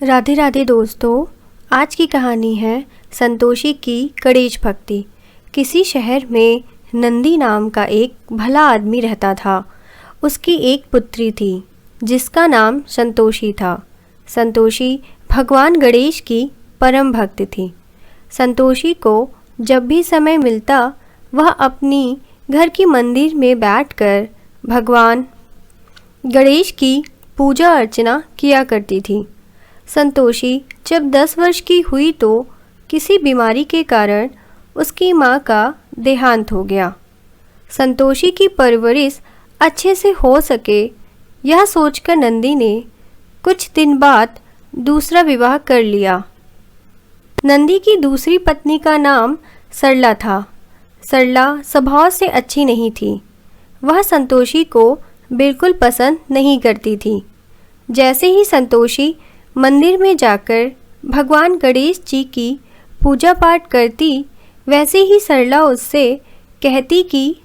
राधे राधे दोस्तों। आज की कहानी है संतोषी की गणेश भक्ति। किसी शहर में नंदी नाम का एक भला आदमी रहता था। उसकी एक पुत्री थी जिसका नाम संतोषी था। संतोषी भगवान गणेश की परम भक्त थी। संतोषी को जब भी समय मिलता वह अपनी घर की मंदिर में बैठकर भगवान गणेश की पूजा अर्चना किया करती थी। संतोषी जब 10 वर्ष की हुई तो किसी बीमारी के कारण उसकी माँ का देहांत हो गया। संतोषी की परवरिश अच्छे से हो सके यह सोचकर नंदी ने कुछ दिन बाद दूसरा विवाह कर लिया। नंदी की दूसरी पत्नी का नाम सरला था। सरला स्वभाव से अच्छी नहीं थी। वह संतोषी को बिल्कुल पसंद नहीं करती थी। जैसे ही संतोषी मंदिर में जाकर भगवान गणेश जी की पूजा पाठ करती वैसे ही सरला उससे कहती कि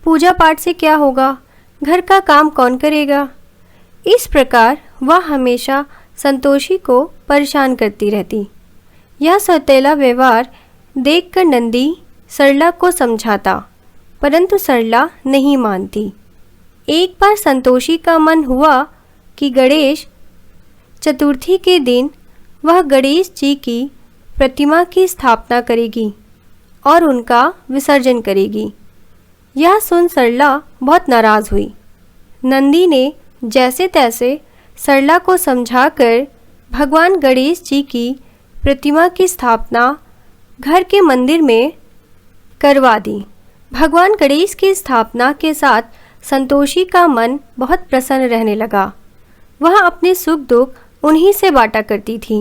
पूजा पाठ से क्या होगा, घर का काम कौन करेगा। इस प्रकार वह हमेशा संतोषी को परेशान करती रहती। यह सौतेला व्यवहार देखकर नंदी सरला को समझाता परंतु सरला नहीं मानती। एक बार संतोषी का मन हुआ कि गणेश चतुर्थी के दिन वह गणेश जी की प्रतिमा की स्थापना करेगी और उनका विसर्जन करेगी। यह सुन सरला बहुत नाराज़ हुई। नंदी ने जैसे तैसे सरला को समझाकर भगवान गणेश जी की प्रतिमा की स्थापना घर के मंदिर में करवा दी। भगवान गणेश की स्थापना के साथ संतोषी का मन बहुत प्रसन्न रहने लगा। वह अपने सुख दुख उन्हीं से बांटा करती थी।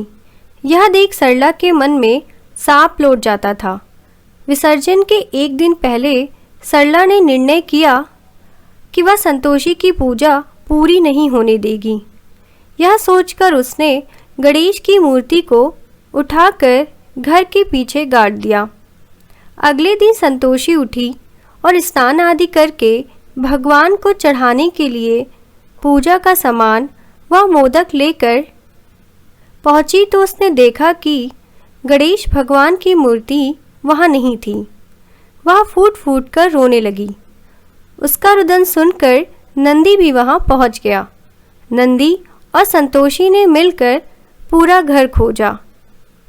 यह देख सरला के मन में सांप लौट जाता था। विसर्जन के एक दिन पहले सरला ने निर्णय किया कि वह संतोषी की पूजा पूरी नहीं होने देगी। यह सोचकर उसने गणेश की मूर्ति को उठाकर घर के पीछे गाड़ दिया। अगले दिन संतोषी उठी और स्नान आदि करके भगवान को चढ़ाने के लिए पूजा का सामान वह मोदक लेकर पहुंची तो उसने देखा कि गणेश भगवान की मूर्ति वहां नहीं थी। वह फूट फूट कर रोने लगी। उसका रुदन सुनकर नंदी भी वहां पहुंच गया। नंदी और संतोषी ने मिलकर पूरा घर खोजा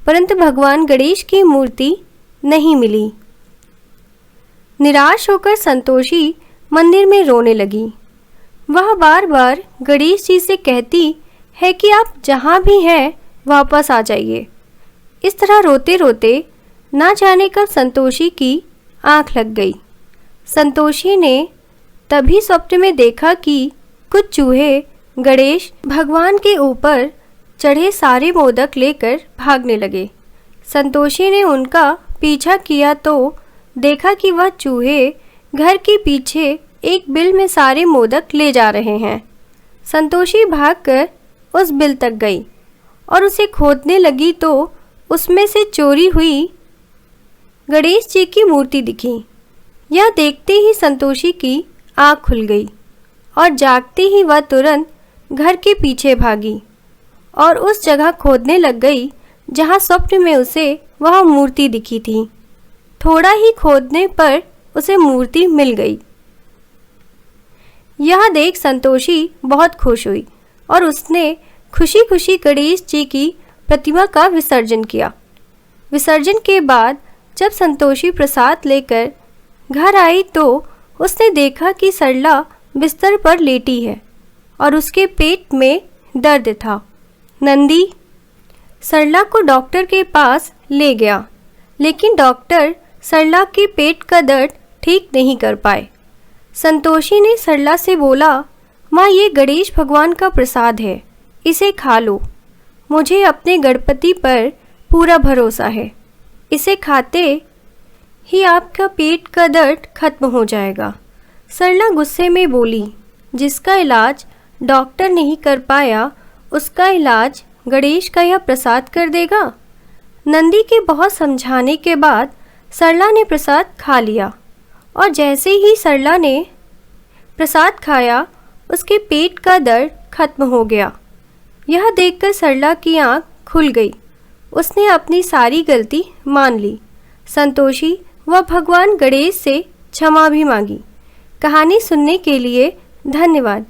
परंतु भगवान गणेश की मूर्ति नहीं मिली। निराश होकर संतोषी मंदिर में रोने लगी। वह बार बार गणेश जी से कहती है कि आप जहाँ भी हैं वापस आ जाइए। इस तरह रोते रोते ना जाने कब संतोषी की आंख लग गई। संतोषी ने तभी स्वप्न में देखा कि कुछ चूहे गणेश भगवान के ऊपर चढ़े सारे मोदक लेकर भागने लगे। संतोषी ने उनका पीछा किया तो देखा कि वह चूहे घर के पीछे एक बिल में सारे मोदक ले जा रहे हैं। संतोषी भागकर उस बिल तक गई और उसे खोदने लगी तो उसमें से चोरी हुई गणेश जी की मूर्ति दिखी। यह देखते ही संतोषी की आँख खुल गई और जागते ही वह तुरंत घर के पीछे भागी और उस जगह खोदने लग गई जहाँ स्वप्न में उसे वह मूर्ति दिखी थी। थोड़ा ही खोदने पर उसे मूर्ति मिल गई। यह देख संतोषी बहुत खुश हुई और उसने खुशी खुशी गणेश जी की प्रतिमा का विसर्जन किया। विसर्जन के बाद जब संतोषी प्रसाद लेकर घर आई तो उसने देखा कि सरला बिस्तर पर लेटी है और उसके पेट में दर्द था। नंदी सरला को डॉक्टर के पास ले गया लेकिन डॉक्टर सरला के पेट का दर्द ठीक नहीं कर पाए। संतोषी ने सरला से बोला, माँ ये गणेश भगवान का प्रसाद है, इसे खा लो। मुझे अपने गणपति पर पूरा भरोसा है। इसे खाते ही आपका पेट का दर्द खत्म हो जाएगा। सरला गुस्से में बोली, जिसका इलाज डॉक्टर नहीं कर पाया उसका इलाज गणेश का यह प्रसाद कर देगा। नंदी के बहुत समझाने के बाद सरला ने प्रसाद खा लिया और जैसे ही सरला ने प्रसाद खाया उसके पेट का दर्द खत्म हो गया। यह देखकर सरला की आंख खुल गई। उसने अपनी सारी गलती मान ली। संतोषी व भगवान गणेश से क्षमा भी मांगी। कहानी सुनने के लिए धन्यवाद।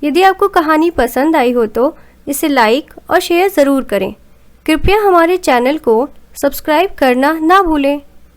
यदि आपको कहानी पसंद आई हो तो इसे लाइक और शेयर ज़रूर करें। कृपया हमारे चैनल को सब्सक्राइब करना ना भूलें।